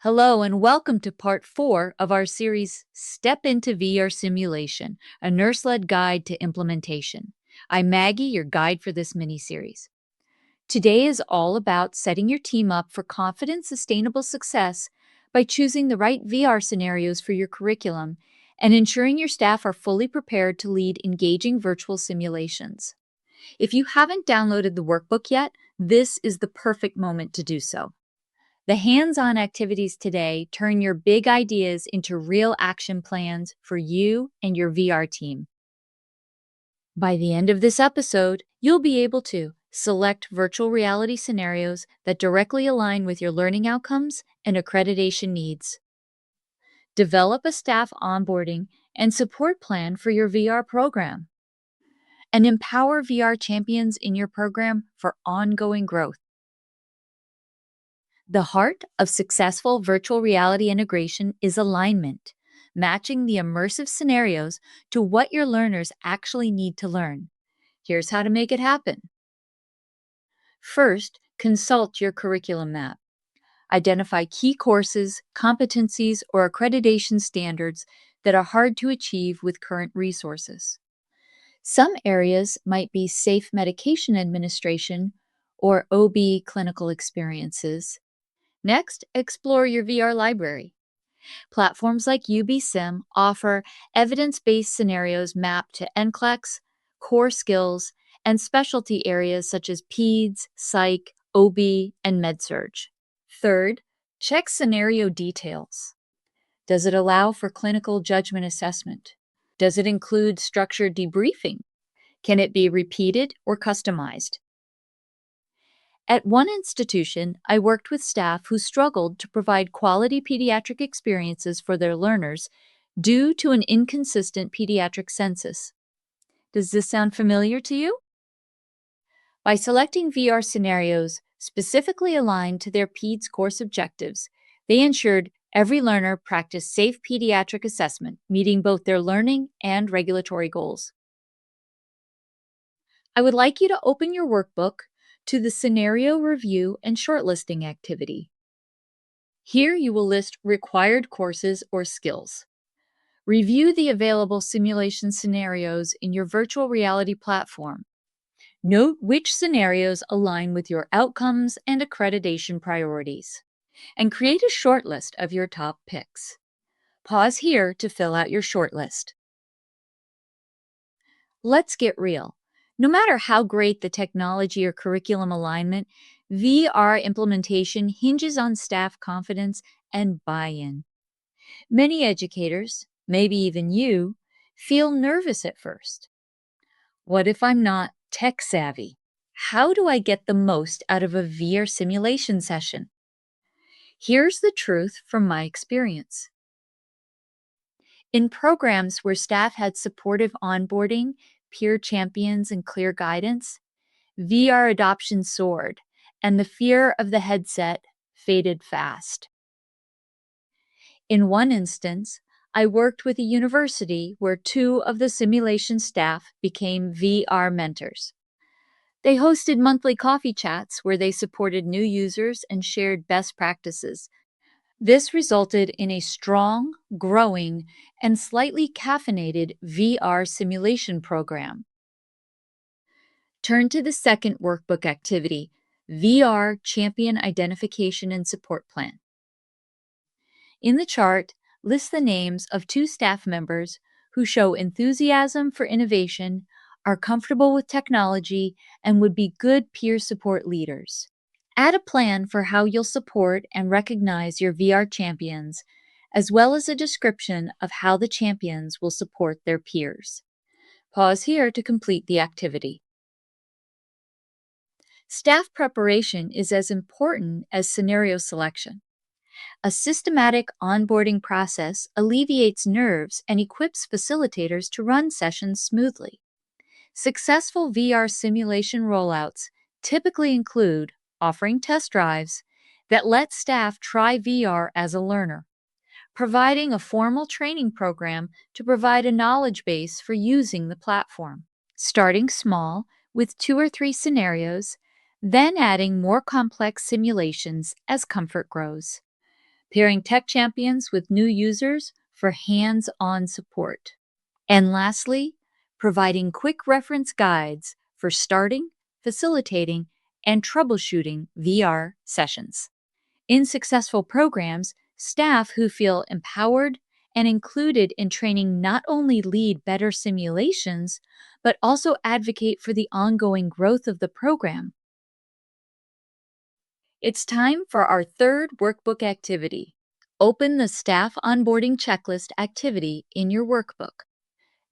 Hello, and welcome to part 4 of our series Step into VR Simulation, a nurse led guide to implementation. I'm Maggie, your guide for this mini series. Today is all about setting your team up for confident, sustainable success by choosing the right VR scenarios for your curriculum and ensuring your staff are fully prepared to lead engaging virtual simulations. If you haven't downloaded the workbook yet, this is the perfect moment to do so. The hands-on activities today turn your big ideas into real action plans for you and your VR team. By the end of this episode, you'll be able to select virtual reality scenarios that directly align with your learning outcomes and accreditation needs. Develop a staff onboarding and support plan for your VR program. And empower VR champions in your program for ongoing growth. The heart of successful virtual reality integration is alignment, matching the immersive scenarios to what your learners actually need to learn. Here's how to make it happen. First, consult your curriculum map. Identify key courses, competencies, or accreditation standards that are hard to achieve with current resources. Some areas might be safe medication administration or OB clinical experiences. Next, explore your VR library. Platforms like UBSim offer evidence-based scenarios mapped to NCLEX, core skills, and specialty areas such as PEDS, Psych, OB, and MedSurg. Third, check scenario details. Does it allow for clinical judgment assessment? Does it include structured debriefing? Can it be repeated or customized? At one institution, I worked with staff who struggled to provide quality pediatric experiences for their learners due to an inconsistent pediatric census. Does this sound familiar to you? By selecting VR scenarios specifically aligned to their PEDS course objectives, they ensured every learner practiced safe pediatric assessment, meeting both their learning and regulatory goals. I would like you to open your workbook to the Scenario Review and Shortlisting activity. Here you will list required courses or skills. Review the available simulation scenarios in your virtual reality platform. Note which scenarios align with your outcomes and accreditation priorities, and create a shortlist of your top picks. Pause here to fill out your shortlist. Let's get real. No matter how great the technology or curriculum alignment, VR implementation hinges on staff confidence and buy-in. Many educators, maybe even you, feel nervous at first. What if I'm not tech savvy? How do I get the most out of a VR simulation session? Here's the truth from my experience. In programs where staff had supportive onboarding, peer champions, and clear guidance, VR adoption soared, and the fear of the headset faded fast. In one instance, I worked with a university where 2 of the simulation staff became VR mentors. They hosted monthly coffee chats where they supported new users and shared best practices. This resulted in a strong, growing, and slightly caffeinated VR simulation program. Turn to the second workbook activity, VR Champion Identification and Support Plan. In the chart, list the names of 2 staff members who show enthusiasm for innovation, are comfortable with technology, and would be good peer support leaders. Add a plan for how you'll support and recognize your VR champions, as well as a description of how the champions will support their peers. Pause here to complete the activity. Staff preparation is as important as scenario selection. A systematic onboarding process alleviates nerves and equips facilitators to run sessions smoothly. Successful VR simulation rollouts typically include offering test drives that let staff try VR as a learner, providing a formal training program to provide a knowledge base for using the platform, starting small with 2 or 3 scenarios, then adding more complex simulations as comfort grows. pairing tech champions with new users for hands-on support. And lastly, providing quick reference guides for starting, facilitating, and troubleshooting VR sessions. In successful programs, staff who feel empowered and included in training not only lead better simulations, but also advocate for the ongoing growth of the program. It's time for our third workbook activity. Open the Staff Onboarding Checklist activity in your workbook.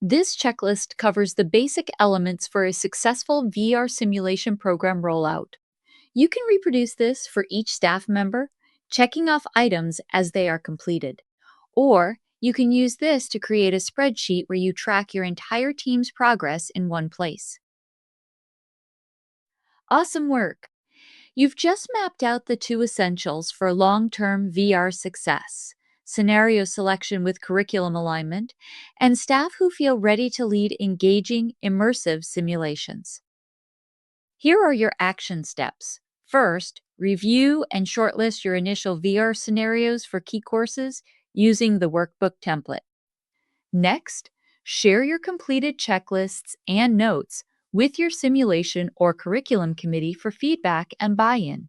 This checklist covers the basic elements for a successful VR simulation program rollout. You can reproduce this for each staff member, checking off items as they are completed. Or you can use this to create a spreadsheet where you track your entire team's progress in one place. Awesome work! You've just mapped out the two essentials for long-term VR success: scenario selection with curriculum alignment, and staff who feel ready to lead engaging, immersive simulations. Here are your action steps. First, review and shortlist your initial VR scenarios for key courses using the workbook template. Next, share your completed checklists and notes with your simulation or curriculum committee for feedback and buy-in.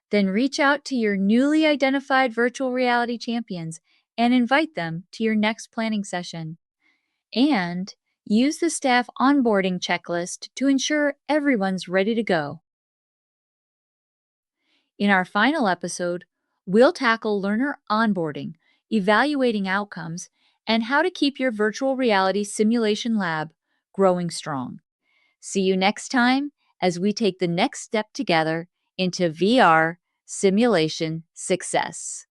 Then reach out to your newly identified virtual reality champions and invite them to your next planning session. And use the staff onboarding checklist to ensure everyone's ready to go. In our final episode, we'll tackle learner onboarding, evaluating outcomes, and how to keep your virtual reality simulation lab growing strong. See you next time as we take the next step together into VR simulation success.